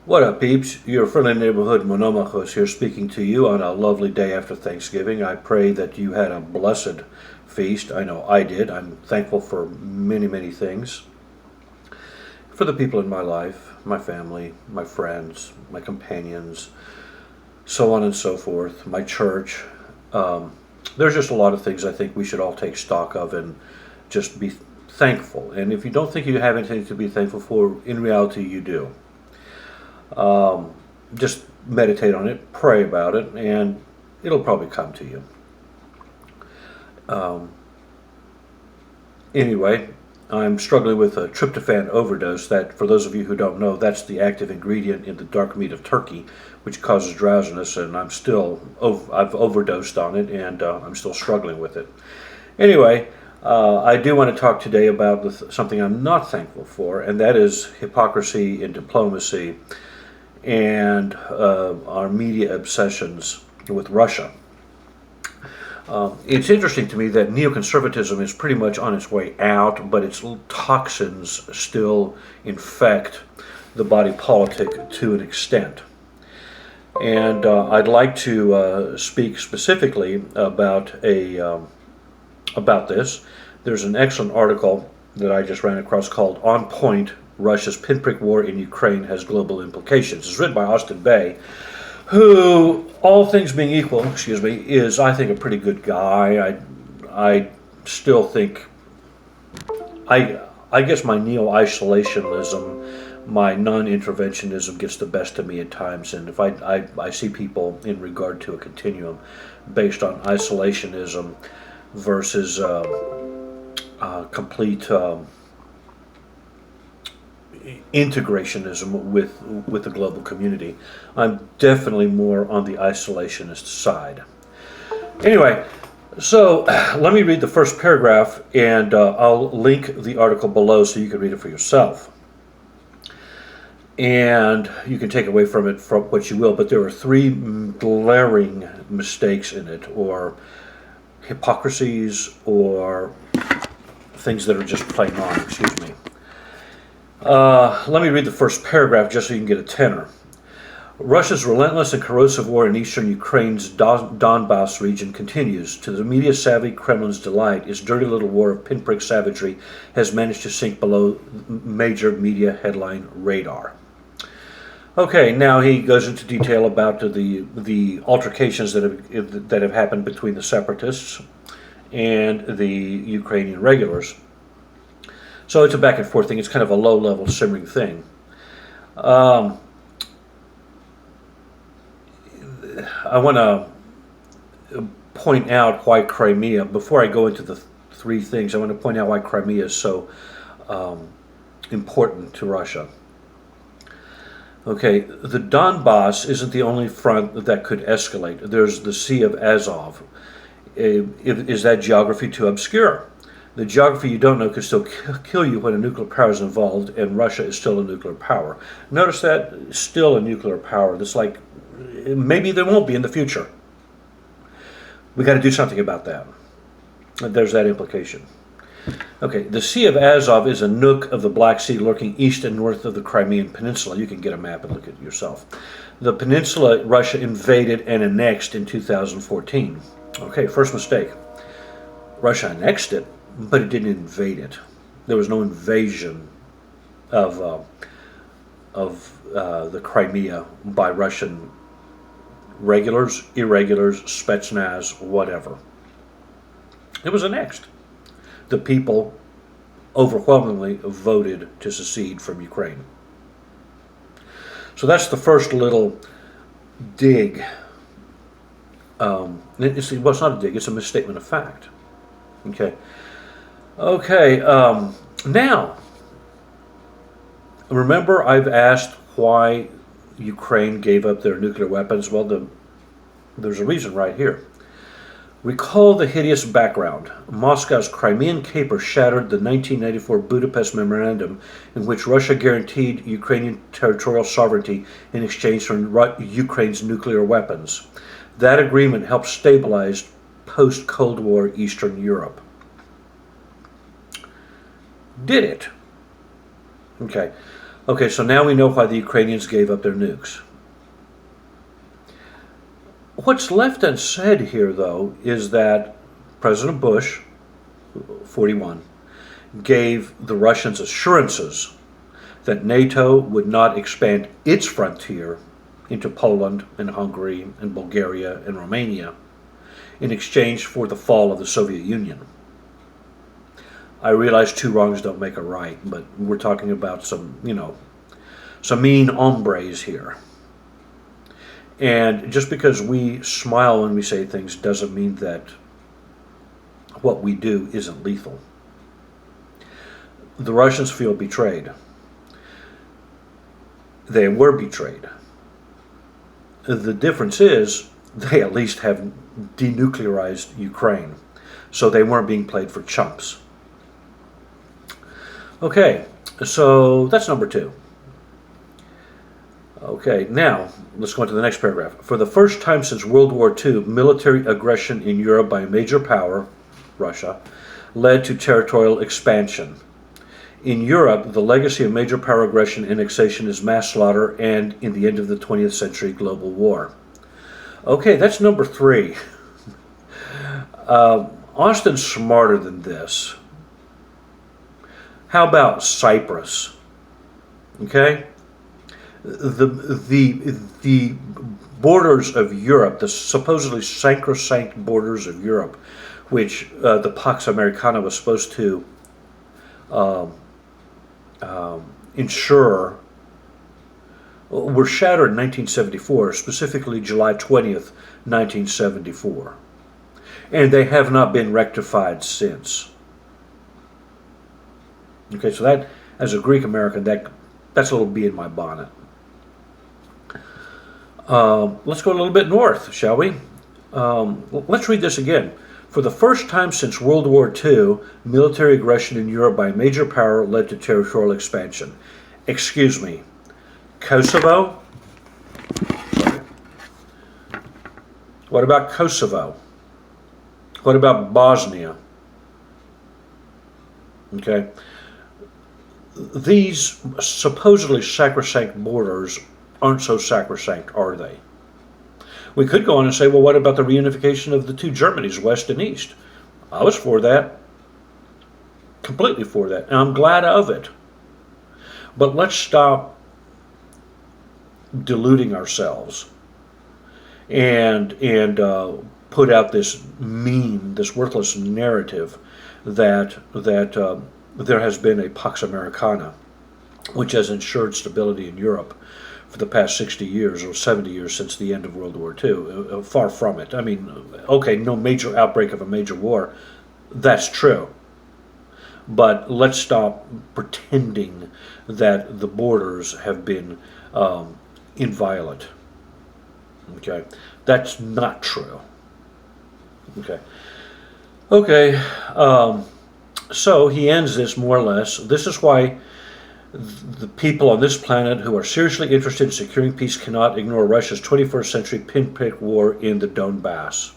What up, peeps? Your friendly neighborhood Monomachos here speaking to you on a lovely day after Thanksgiving. I pray that you had a blessed feast. I know I did. I'm thankful for many, many things. For the people in my life, my family, my friends, my companions, so on and so forth, my church. There's just a lot of things I think we should all take stock of and just be thankful. And if you don't think you have anything to be thankful for, in reality, you do. Just meditate on it, pray about it, and it'll probably come to you. Um, anyway, I'm struggling with a tryptophan overdose. That, for those of you who don't know, that's the active ingredient in the dark meat of turkey, which causes drowsiness, and I've overdosed on it, and I'm still struggling with it. Anyway, I do want to talk today about something I'm not thankful for, and that is hypocrisy in diplomacy and our media obsessions with Russia. It's interesting to me that neoconservatism is pretty much on its way out, but its toxins still infect the body politic to an extent. And I'd like to speak specifically about this. There's an excellent article that I just ran across called "On Point: Russia's Pinprick War in Ukraine Has Global Implications." It's written by Austin Bay, who, all things being equal, is, I think, a pretty good guy. I still think, I guess my neo-isolationism, my non-interventionism gets the best of me at times, and if I see people in regard to a continuum based on isolationism versus complete integrationism with the global community. I'm definitely more on the isolationist side. Anyway, so let me read the first paragraph, and I'll link the article below so you can read it for yourself. And you can take away from it from what you will, but there are three glaring mistakes in it, or hypocrisies, or things that are just plain wrong, excuse me. Let me read the first paragraph just so you can get a tenor. Russia's relentless and corrosive war in eastern Ukraine's Donbass region continues. To the media-savvy Kremlin's delight, its dirty little war of pinprick savagery has managed to sink below major media headline radar. Okay, now he goes into detail about the altercations that have happened between the separatists and the Ukrainian regulars. So it's a back and forth thing. It's kind of a low-level simmering thing. I want to point out why Crimea, before I go into the three things, I want to point out why Crimea is so important to Russia. Okay, the Donbass isn't the only front that could escalate. There's the Sea of Azov. Is that geography too obscure? The geography you don't know could still kill you when a nuclear power is involved, and Russia is still a nuclear power. Notice that, still a nuclear power. That's like, maybe there won't be in the future. We got to do something about that. There's that implication. Okay, the Sea of Azov is a nook of the Black Sea lurking east and north of the Crimean Peninsula. You can get a map and look at it yourself. The peninsula Russia invaded and annexed in 2014. Okay, first mistake. Russia annexed it, but it didn't invade it. There was no invasion of the Crimea by Russian regulars, irregulars, Spetsnaz, whatever. It was annexed. The people overwhelmingly voted to secede from Ukraine. So that's the first little dig. It's not a dig, it's a misstatement of fact. Okay, now, remember I've asked why Ukraine gave up their nuclear weapons? Well, there's a reason right here. Recall the hideous background. Moscow's Crimean caper shattered the 1994 Budapest Memorandum, in which Russia guaranteed Ukrainian territorial sovereignty in exchange for Ukraine's nuclear weapons. That agreement helped stabilize post-Cold War Eastern Europe. Did it? Okay. Okay, so now we know why the Ukrainians gave up their nukes. What's left unsaid here, though, is that President Bush, 41, gave the Russians assurances that NATO would not expand its frontier into Poland and Hungary and Bulgaria and Romania in exchange for the fall of the Soviet Union. I realize two wrongs don't make a right, but we're talking about some mean hombres here. And just because we smile when we say things doesn't mean that what we do isn't lethal. The Russians feel betrayed. They were betrayed. The difference is they at least have denuclearized Ukraine, so they weren't being played for chumps. Okay, so that's number two. Okay, now let's go on to the next paragraph. For the first time since World War II, military aggression in Europe by a major power, Russia, led to territorial expansion. In Europe, the legacy of major power aggression and annexation is mass slaughter and, in the end of the 20th century, global war. Okay, that's number three. Austin's smarter than this. How about Cyprus? Okay? The borders of Europe, the supposedly sacrosanct borders of Europe, which the Pax Americana was supposed to ensure, were shattered in 1974, specifically July 20th, 1974. And they have not been rectified since. Okay, so that, as a Greek American, that's a little bee in my bonnet. Let's go a little bit north, shall we? Let's read this again. For the first time since World War II, military aggression in Europe by a major power led to territorial expansion. Excuse me, Kosovo? Sorry. What about Kosovo? What about Bosnia? Okay. These supposedly sacrosanct borders aren't so sacrosanct, are they? We could go on and say, well, what about the reunification of the two Germanys, West and East? I was for that. Completely for that. And I'm glad of it. But let's stop deluding ourselves and put out this worthless narrative that there has been a Pax Americana, which has ensured stability in Europe for the past 60 years or 70 years since the end of World War II. Far from it. I mean, okay, no major outbreak of a major war. That's true. But let's stop pretending that the borders have been inviolate. Okay? That's not true. Okay. Okay. So he ends this more or less. This is why the people on this planet who are seriously interested in securing peace cannot ignore Russia's 21st century pinprick war in the Donbass.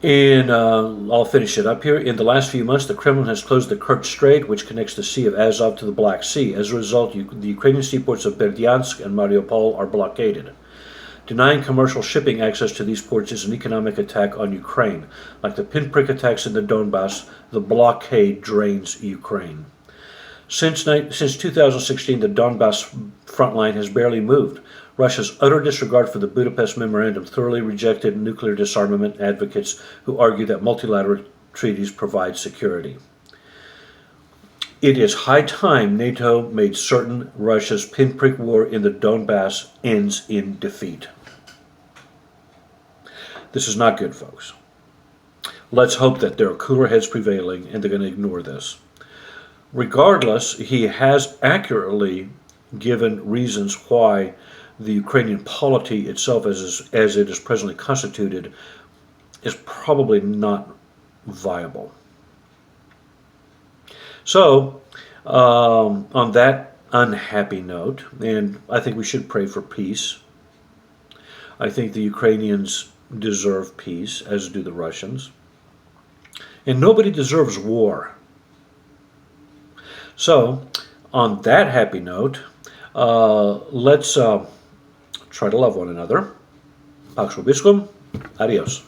And I'll finish it up here. In the last few months, the Kremlin has closed the Kerch Strait, which connects the Sea of Azov to the Black Sea. As a result, the Ukrainian seaports of Berdyansk and Mariupol are blockaded. Denying commercial shipping access to these ports is an economic attack on Ukraine. Like the pinprick attacks in the Donbass, the blockade drains Ukraine. Since 2016, the Donbass front line has barely moved. Russia's utter disregard for the Budapest Memorandum thoroughly rejected nuclear disarmament advocates who argue that multilateral treaties provide security. It is high time NATO made certain Russia's pinprick war in the Donbass ends in defeat. This is not good, folks. Let's hope that there are cooler heads prevailing and they're going to ignore this. Regardless, he has accurately given reasons why the Ukrainian polity itself, as it is presently constituted, is probably not viable. So, on that unhappy note, and I think we should pray for peace. I think the Ukrainians deserve peace, as do the Russians. And nobody deserves war. So, On that happy note, let's try to love one another. Pax vobiscum. Adios.